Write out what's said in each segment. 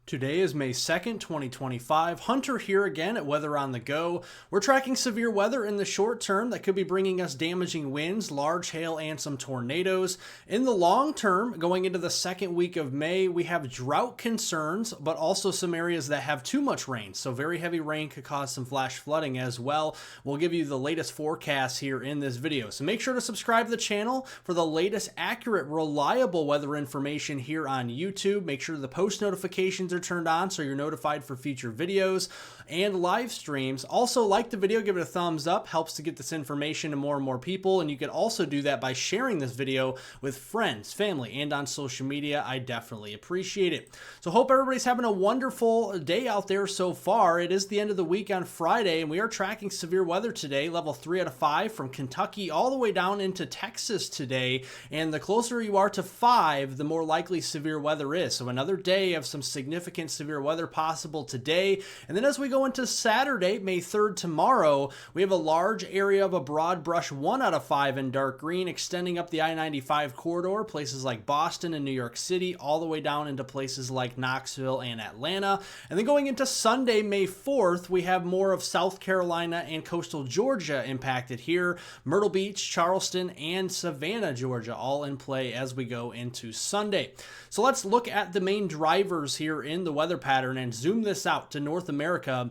Today is May 2nd, 2025. Hunter here again at Weather on the Go. We're tracking severe weather in the short term that could be bringing us damaging winds, large hail, and some tornadoes. In the long term, going into the second week of May, we have drought concerns, but also some areas that have too much rain. So very heavy rain could cause some flash flooding as well. We'll give you the latest forecasts here in this video. So make sure to subscribe to the channel for the latest accurate, reliable weather information here on YouTube. Make sure the post notifications are turned on so you're notified for future videos and live streams. Also, like the video, give it a thumbs up, helps to get this information to more and more people, and you can also do that by sharing this video with friends, family, and on social media. I definitely appreciate it. So hope everybody's having a wonderful day out there so far. It is the end of the week on Friday, and we are tracking severe weather today, level 3 out of 5 from Kentucky all the way down into Texas today, and the closer you are to 5, the more likely severe weather is. So another day of some significant severe weather possible today. And then as we go into Saturday, May 3rd, tomorrow, we have a large area of a broad brush 1 out of 5 in dark green extending up the I-95 corridor, places like Boston and New York City, all the way down into places like Knoxville and Atlanta. And then going into Sunday, May 4th, we have more of South Carolina and coastal Georgia impacted here. Myrtle Beach, Charleston, and Savannah, Georgia, all in play as we go into Sunday. So let's look at the main drivers here in the weather pattern and zoom this out to North America.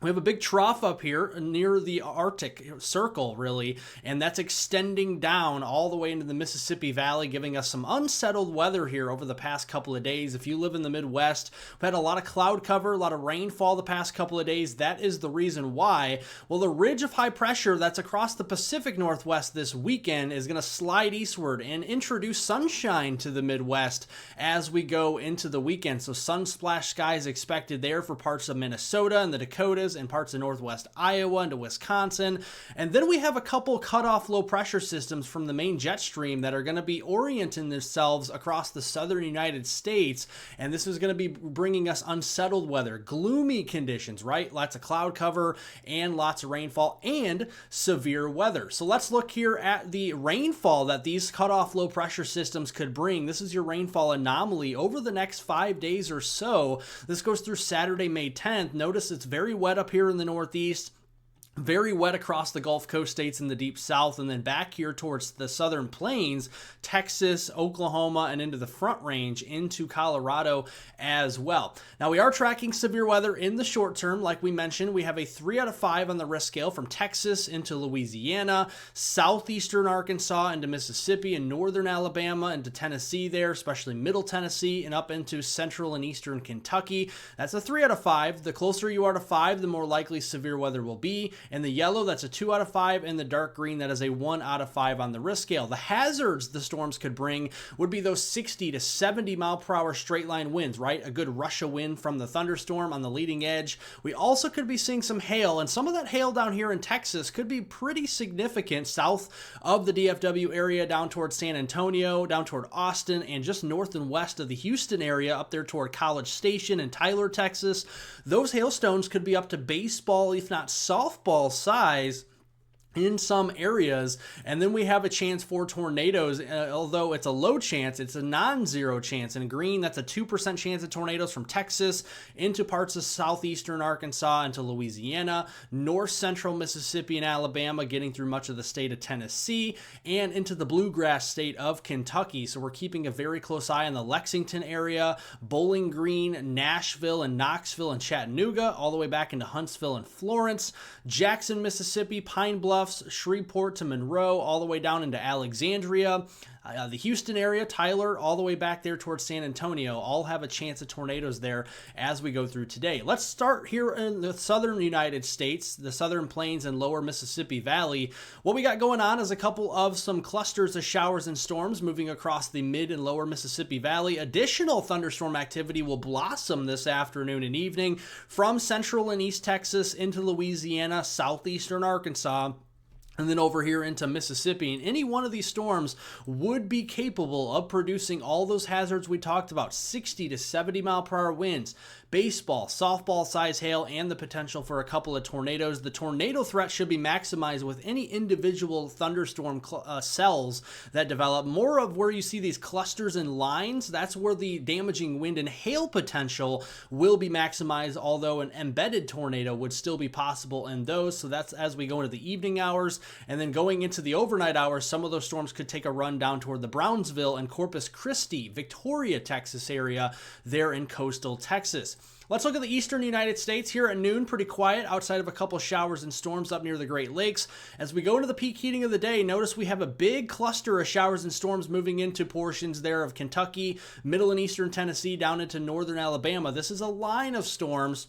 We have a big trough up here near the Arctic Circle, really, and that's extending down all the way into the Mississippi Valley, giving us some unsettled weather here over the past couple of days. If you live in the Midwest, we've had a lot of cloud cover, a lot of rainfall the past couple of days. That is the reason why. Well, the ridge of high pressure that's across the Pacific Northwest this weekend is going to slide eastward and introduce sunshine to the Midwest as we go into the weekend. So sun-splashed skies expected there for parts of Minnesota and the Dakotas, and parts of northwest Iowa into Wisconsin. And then we have a couple cut-off low pressure systems from the main jet stream that are going to be orienting themselves across the southern United States. And this is going to be bringing us unsettled weather, gloomy conditions, right? Lots of cloud cover and lots of rainfall and severe weather. So let's look here at the rainfall that these cut-off low pressure systems could bring. This is your rainfall anomaly over the next 5 days or so. This goes through Saturday, May 10th. Notice it's very wet up here in the Northeast. Very wet across the Gulf Coast states in the deep south, and then back here towards the southern plains, Texas, Oklahoma, and into the Front Range into Colorado as well. Now, we are tracking severe weather in the short term. Like we mentioned, we have a 3 out of 5 on the risk scale from Texas into Louisiana, southeastern Arkansas into Mississippi, and northern Alabama into Tennessee there, especially middle Tennessee, and up into central and eastern Kentucky. That's a 3 out of 5. The closer you are to 5, the more likely severe weather will be. In the yellow, that's a 2 out of 5. In the dark green, that is a 1 out of 5 on the risk scale. The hazards the storms could bring would be those 60 to 70 mile per hour straight line winds, right? A good rush of wind from the thunderstorm on the leading edge. We also could be seeing some hail, and some of that hail down here in Texas could be pretty significant south of the DFW area, down towards San Antonio, down toward Austin, and just north and west of the Houston area, up there toward College Station and Tyler, Texas. Those hailstones could be up to baseball, if not softball size in some areas. And then we have a chance for tornadoes. Although it's a low chance, it's a non-zero chance. In green, that's a 2% chance of tornadoes from Texas into parts of southeastern Arkansas into Louisiana, north central Mississippi and Alabama, getting through much of the state of Tennessee, and into the bluegrass state of Kentucky. So we're keeping a very close eye on the Lexington area, Bowling Green, Nashville, and Knoxville and Chattanooga, all the way back into Huntsville and Florence, Jackson, Mississippi, Pine Bluff, Shreveport to Monroe, all the way down into Alexandria, the Houston area, Tyler, all the way back there towards San Antonio, all have a chance of tornadoes there as we go through today. Let's start here in the southern United States, the southern plains and lower Mississippi Valley. What we got going on is a couple of some clusters of showers and storms moving across the mid and lower Mississippi Valley. Additional thunderstorm activity will blossom this afternoon and evening from central and east Texas into Louisiana, southeastern Arkansas, and then over here into Mississippi. And any one of these storms would be capable of producing all those hazards we talked about: 60 to 70 mile per hour winds, baseball, softball size hail, and the potential for a couple of tornadoes. The tornado threat should be maximized with any individual thunderstorm cells that develop. More of where you see these clusters and lines, that's where the damaging wind and hail potential will be maximized, although an embedded tornado would still be possible in those. So that's as we go into the evening hours. And then going into the overnight hours, some of those storms could take a run down toward the Brownsville and Corpus Christi, Victoria, Texas area there in coastal Texas. Let's look at the eastern United States. Here at noon, pretty quiet outside of a couple showers and storms up near the Great Lakes. As we go into the peak heating of the day, notice we have a big cluster of showers and storms moving into portions there of Kentucky, middle and eastern Tennessee, down into northern Alabama. This is a line of storms.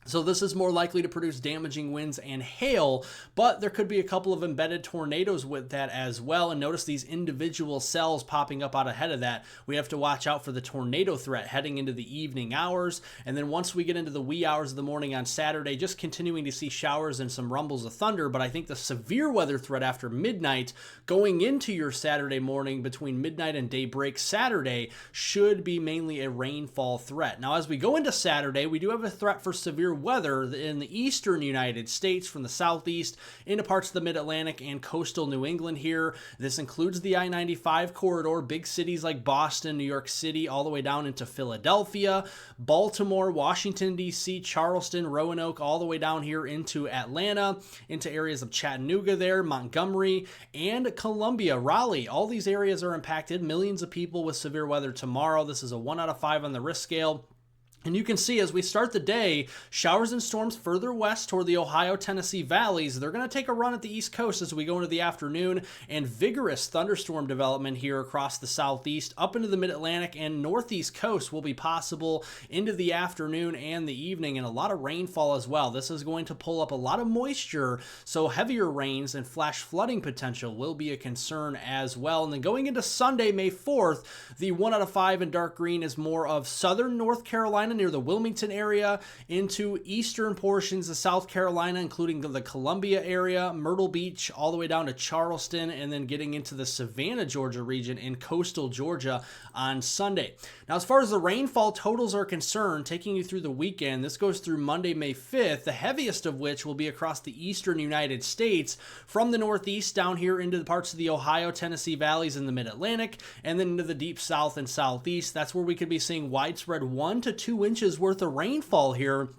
So this is more likely to produce damaging winds and hail, but there could be a couple of embedded tornadoes with that as well. And notice these individual cells popping up out ahead of that. We have to watch out for the tornado threat heading into the evening hours. And then once we get into the wee hours of the morning on Saturday, just continuing to see showers and some rumbles of thunder. But I think the severe weather threat after midnight going into your Saturday morning between midnight and daybreak Saturday should be mainly a rainfall threat. Now, as we go into Saturday, we do have a threat for severe weather in the eastern United States from the southeast into parts of the mid-Atlantic and coastal New England here. This includes the I-95 corridor, big cities like Boston, New York City, all the way down into Philadelphia, Baltimore, Washington, D.C., Charleston, Roanoke, all the way down here into Atlanta, into areas of Chattanooga there, Montgomery, and Columbia, Raleigh. All these areas are impacted. Millions of people with severe weather tomorrow. This is a 1 out of 5 on the risk scale. And you can see as we start the day, showers and storms further west toward the Ohio-Tennessee valleys. They're going to take a run at the East Coast as we go into the afternoon, and vigorous thunderstorm development here across the southeast, up into the mid-Atlantic and northeast coast will be possible into the afternoon and the evening, and a lot of rainfall as well. This is going to pull up a lot of moisture, so heavier rains and flash flooding potential will be a concern as well. And then going into Sunday, May 4th, the 1 out of 5 in dark green is more of southern North Carolina near the Wilmington area into eastern portions of South Carolina, including the Columbia area, Myrtle Beach, all the way down to Charleston, and then getting into the Savannah, Georgia region in coastal Georgia on Sunday. Now, as far as the rainfall totals are concerned, taking you through the weekend, this goes through Monday, May 5th, the heaviest of which will be across the eastern United States from the northeast down here into the parts of the Ohio, Tennessee valleys in the mid-Atlantic, and then into the deep south and southeast. That's where we could be seeing widespread 1 to 2 inches worth of rainfall here.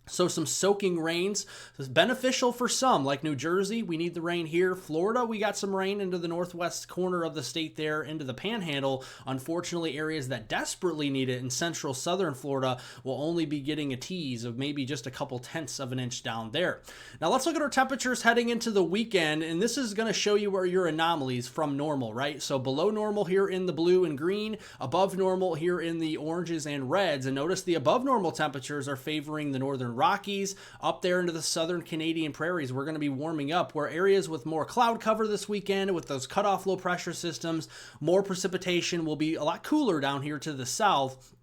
So some soaking rains is beneficial for some, like New Jersey. We need the rain here. Florida, we got some rain into the northwest corner of the state there, into the Panhandle. Unfortunately, areas that desperately need it in central southern Florida will only be getting a tease of maybe just a couple tenths of an inch down there. Now let's look at our temperatures heading into the weekend, and this is going to show you where your anomalies from normal, right? So below normal here in the blue and green, above normal here in the oranges and reds. And notice the above normal temperatures are favoring the northern Rockies, up there into the southern Canadian prairies. We're going to be warming up, where areas with more cloud cover this weekend with those cutoff low pressure systems, more precipitation, will be a lot cooler down here to the south.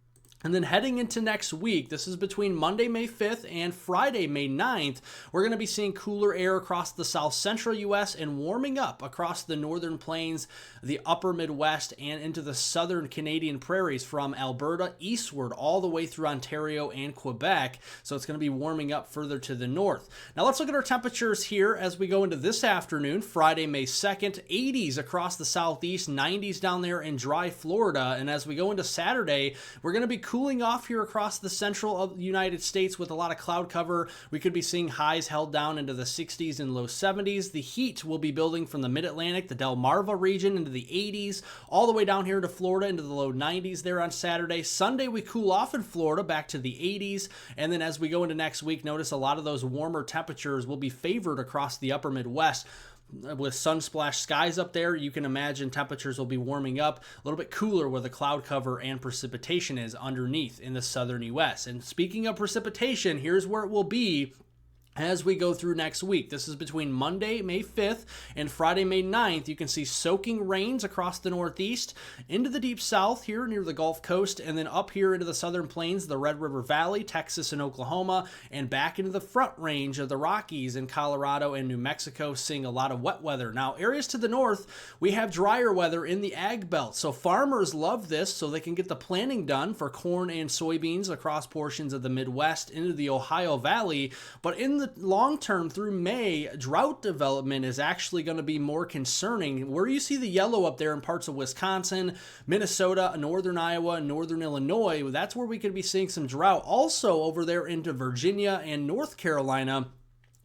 And then heading into next week, this is between Monday, May 5th and Friday, May 9th, we're going to be seeing cooler air across the south central U.S. and warming up across the northern plains, the upper Midwest, and into the southern Canadian prairies from Alberta eastward all the way through Ontario and Quebec. So it's going to be warming up further to the north. Now let's look at our temperatures here as we go into this afternoon, Friday, May 2nd, 80s across the southeast, 90s down there in dry Florida. And as we go into Saturday, we're going to be cooling off here across the central of the United States with a lot of cloud cover. We could be seeing highs held down into the 60s and low 70s. The heat will be building from the mid-Atlantic, the Delmarva region, into the 80s, all the way down here to Florida into the low 90s there on Saturday. Sunday, we cool off in Florida back to the 80s. And then as we go into next week, notice a lot of those warmer temperatures will be favored across the upper Midwest. With sunsplash skies up there, you can imagine temperatures will be warming up a little bit cooler where the cloud cover and precipitation is underneath in the southern U.S. And speaking of precipitation, here's where it will be as we go through next week. This is between Monday, May 5th and Friday, May 9th. You can see soaking rains across the Northeast, into the deep South here near the Gulf Coast, and then up here into the Southern Plains, the Red River Valley, Texas and Oklahoma, and back into the Front Range of the Rockies in Colorado and New Mexico, seeing a lot of wet weather. Now, areas to the north, we have drier weather in the ag belt. So farmers love this so they can get the planting done for corn and soybeans across portions of the Midwest into the Ohio Valley. But in the long term through May, drought development is actually going to be more concerning. Where you see the yellow up there in parts of Wisconsin, Minnesota, northern Iowa, northern Illinois, that's where we could be seeing some drought. Also over there into Virginia and North Carolina,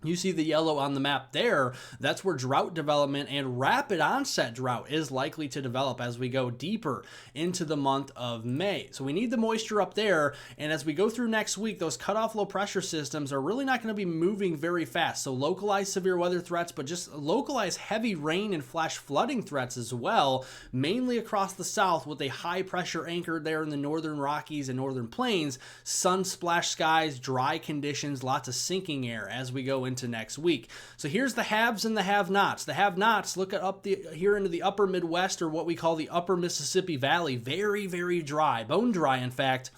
you see the yellow on the map there. That's where drought development and rapid onset drought is likely to develop as we go deeper into the month of May. So we need the moisture up there. And as we go through next week, those cutoff low pressure systems are really not going to be moving very fast. So localized severe weather threats, but just localized heavy rain and flash flooding threats as well, mainly across the south with a high pressure anchored there in the northern Rockies and northern plains. Sun splashed skies, dry conditions, lots of sinking air as we go into next week. So here's the haves and the have-nots. The have-nots, look at here into the upper Midwest, or what we call the upper Mississippi Valley. Very, very dry, bone dry in fact.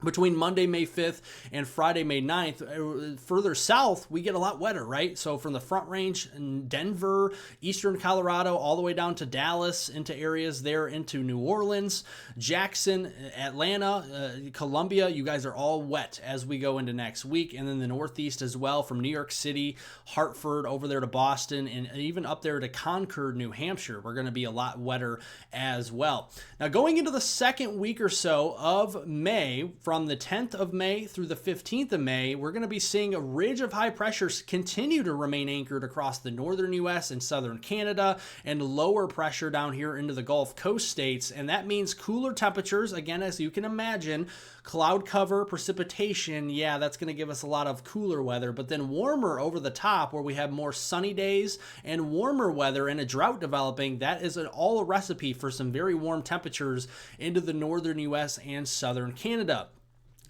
Between Monday, May 5th and Friday, May 9th, further south, we get a lot wetter, right? So from the Front Range in Denver, eastern Colorado, all the way down to Dallas, into areas there, into New Orleans, Jackson, Atlanta, Columbia, you guys are all wet as we go into next week. And then the Northeast as well, from New York City, Hartford, over there to Boston, and even up there to Concord, New Hampshire. We're going to be a lot wetter as well. Now, going into the second week or so of May, from the 10th of May through the 15th of May, we're going to be seeing a ridge of high pressures continue to remain anchored across the northern U.S. and southern Canada, and lower pressure down here into the Gulf Coast states. And that means cooler temperatures, again, as you can imagine, cloud cover, precipitation, yeah, that's going to give us a lot of cooler weather, but then warmer over the top where we have more sunny days and warmer weather and a drought developing. That is all a recipe for some very warm temperatures into the northern U.S. and southern Canada.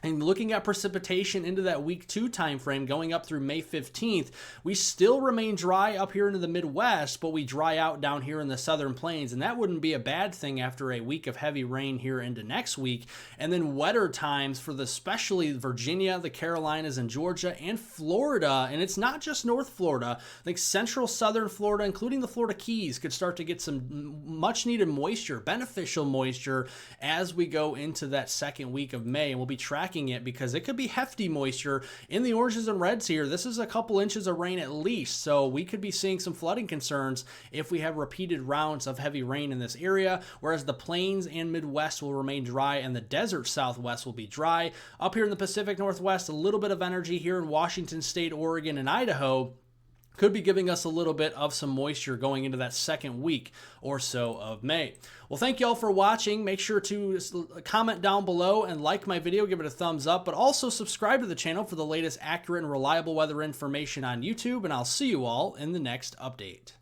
And looking at precipitation into that week 2 time frame going up through May 15th, we still remain dry up here into the Midwest, but we dry out down here in the southern plains, and that wouldn't be a bad thing after a week of heavy rain here into next week. And then wetter times for especially Virginia, the Carolinas, and Georgia, and Florida. And it's not just North Florida. I think central southern Florida, including the Florida Keys, could start to get some much needed moisture, beneficial moisture, as we go into that second week of May. And we'll be tracking it because it could be hefty moisture in the oranges and reds here. This is a couple inches of rain at least, so we could be seeing some flooding concerns if we have repeated rounds of heavy rain in this area, whereas the plains and Midwest will remain dry and the desert Southwest will be dry. Up here in the Pacific Northwest, a little bit of energy here in Washington State, Oregon, and Idaho could be giving us a little bit of some moisture going into that second week or so of May. Well, thank you all for watching. Make sure to comment down below and like my video, give it a thumbs up, but also subscribe to the channel for the latest accurate and reliable weather information on YouTube, and I'll see you all in the next update.